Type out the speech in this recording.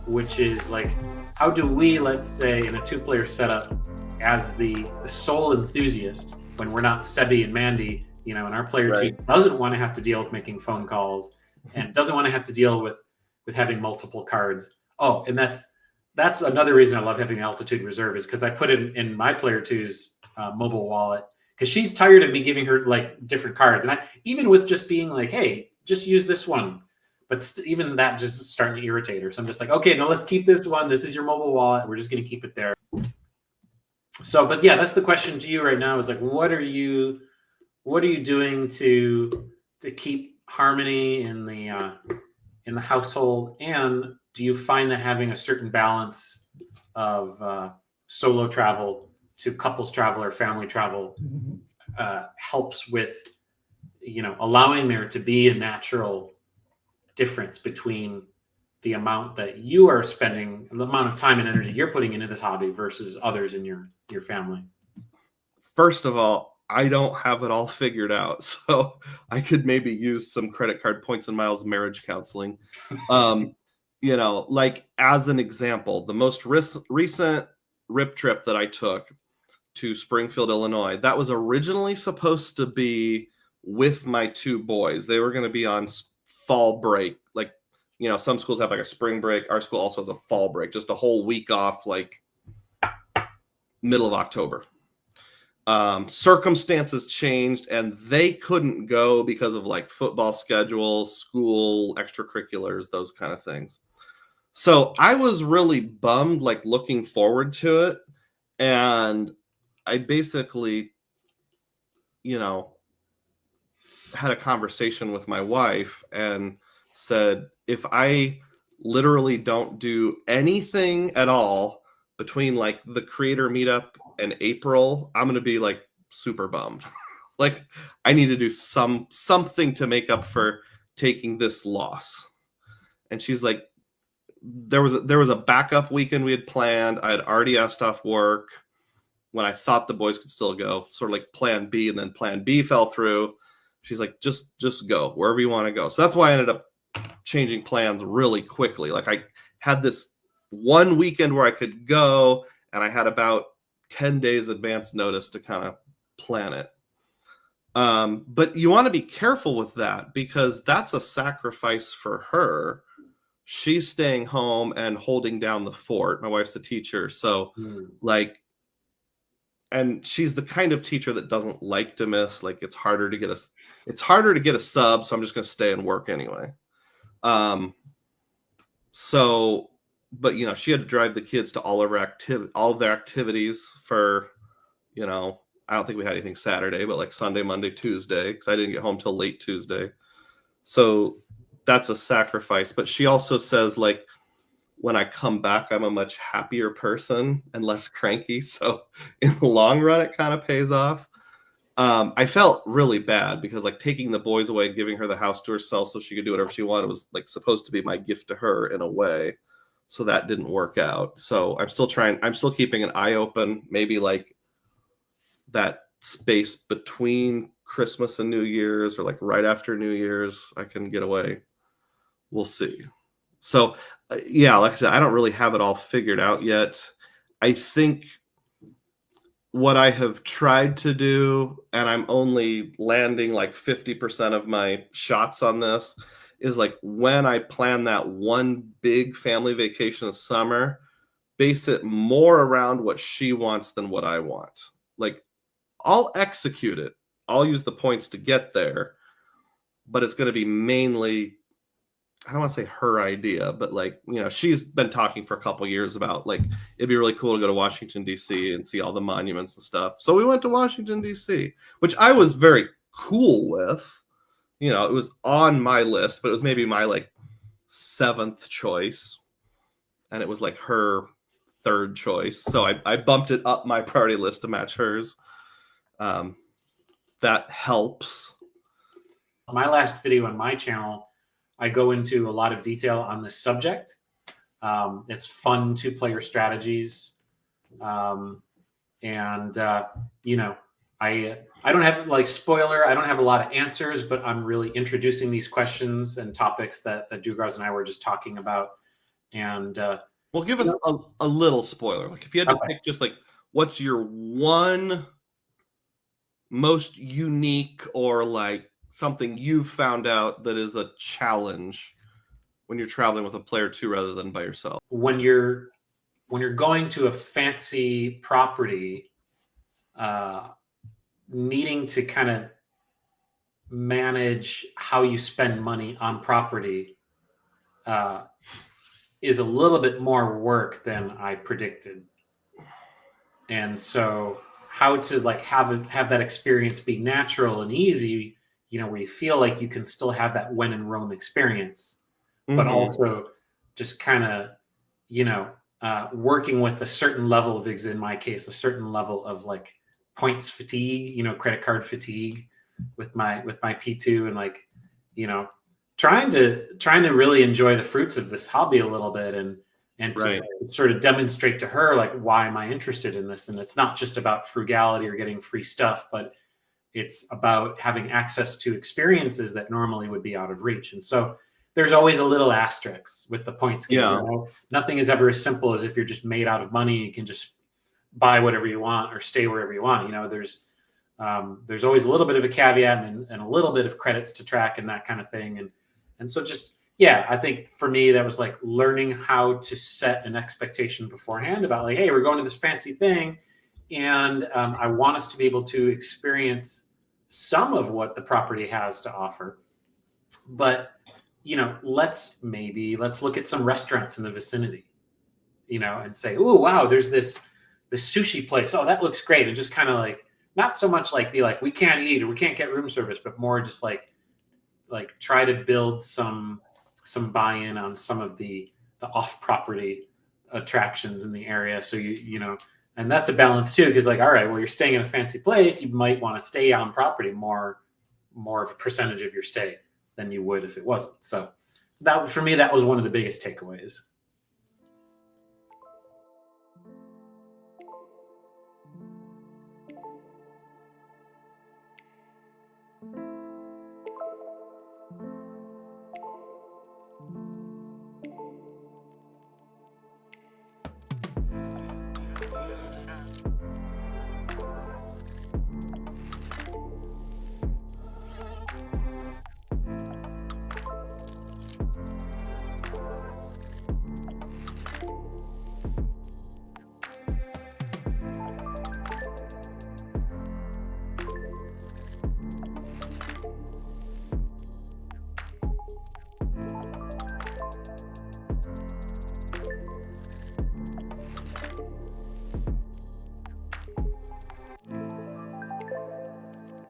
Which is like, how do we, let's say, in a two-player setup, as the sole enthusiast, when we're not Sebi and Mandy, and our player team doesn't want to have to deal with making phone calls and doesn't want to have to deal with having multiple cards. Oh, and that's another reason I love having the Altitude Reserve, is because I put it in my player two's mobile wallet, because she's tired of me giving her like different cards, and even with just being like, hey, just use this one. But even that just is starting to irritate her. So I'm just like, okay, no, let's keep this one. This is your mobile wallet. We're just going to keep it there. So, but yeah, that's the question to you right now, is like, what are you doing to keep harmony in the household? And do you find that having a certain balance of solo travel to couples travel or family travel helps with, allowing there to be a natural difference between the amount that you are spending, the amount of time and energy you're putting into this hobby versus others in your family? First of all, I don't have it all figured out, so I could maybe use some credit card points and miles marriage counseling. Like as an example, the most recent RIP trip that I took to Springfield, Illinois, that was originally supposed to be with my two boys. They were going to be on fall break. Like, some schools have like a spring break. Our school also has a fall break, just a whole week off, like middle of October. Circumstances changed and they couldn't go because of like football schedules, school, extracurriculars, those kind of things. So I was really bummed, like looking forward to it. And I basically, had a conversation with my wife and said, if I literally don't do anything at all between like the creator meetup and April, I'm going to be like super bummed. Like I need to do something to make up for taking this loss. And she's like, there was a backup weekend we had planned. I had already asked off work when I thought the boys could still go, sort of like plan B, and then plan B fell through. She's like, just go wherever you want to go. So that's why I ended up changing plans really quickly. Like I had this one weekend where I could go, and I had about 10 days advance notice to kind of plan it. But you want to be careful with that, because that's a sacrifice for her. She's staying home and holding down the fort. My wife's a teacher. So and she's the kind of teacher that doesn't like to miss. Like it's harder to get a sub. So I'm just going to stay and work anyway. But she had to drive the kids to all of their activities for, I don't think we had anything Saturday, but like Sunday, Monday, Tuesday, because I didn't get home till late Tuesday. So that's a sacrifice. But she also says, like, when I come back, I'm a much happier person and less cranky. So in the long run, it kind of pays off. I felt really bad because like taking the boys away and giving her the house to herself so she could do whatever she wanted was like supposed to be my gift to her in a way. So that didn't work out. So I'm still keeping an eye open, maybe like that space between Christmas and New Year's, or like right after New Year's, I can get away. We'll see. So yeah, like I said, I don't really have it all figured out yet. I think what I have tried to do, and I'm only landing like 50% of my shots on this, is like when I plan that one big family vacation this summer, base it more around what she wants than what I want. Like I'll execute it. I'll use the points to get there, but it's going to be mainly, I don't want to say her idea, but like, she's been talking for a couple years about like, it'd be really cool to go to Washington, D.C. and see all the monuments and stuff. So we went to Washington, D.C., which I was very cool with. It was on my list, but it was maybe my like 7th choice. And it was like her 3rd choice. So I bumped it up my priority list to match hers. That helps. My last video on my channel, I go into a lot of detail on this subject. It's fun 2-player strategies. I I don't have like spoiler. I don't have a lot of answers, but I'm really introducing these questions and topics that Dugars and I were just talking about. And well, give us a little spoiler. Like if you had to pick just like what's your one most unique or like something you've found out that is a challenge when you're traveling with a player too rather than by yourself. When you're going to a fancy property, needing to kind of manage how you spend money on property is a little bit more work than I predicted. And so how to like have that experience be natural and easy, where you feel like you can still have that when in Rome experience, but also just kind of, working with a certain level of, in my case, a certain level of like points fatigue, credit card fatigue with my P2, and like, trying to really enjoy the fruits of this hobby a little bit, and to sort of demonstrate to her like, why am I interested in this? And it's not just about frugality or getting free stuff, but it's about having access to experiences that normally would be out of reach. And so there's always a little asterisk with the points game. Nothing is ever as simple as if you're just made out of money, you can just buy whatever you want or stay wherever you want. There's always a little bit of a caveat and a little bit of credits to track and that kind of thing. And so just, I think for me, that was like learning how to set an expectation beforehand about like, hey, we're going to this fancy thing. And I want us to be able to experience some of what the property has to offer. But, let's look at some restaurants in the vicinity, and say, oh, wow, there's this sushi place. Oh, that looks great. And just kind of like, not so much like be like, we can't eat or we can't get room service, but more just like try to build some buy-in on some of the off-property attractions in the area. So and that's a balance too, because like, all right, well, you're staying in a fancy place, you might want to stay on property more of a percentage of your stay than you would if it wasn't. So that, for me, that was one of the biggest takeaways.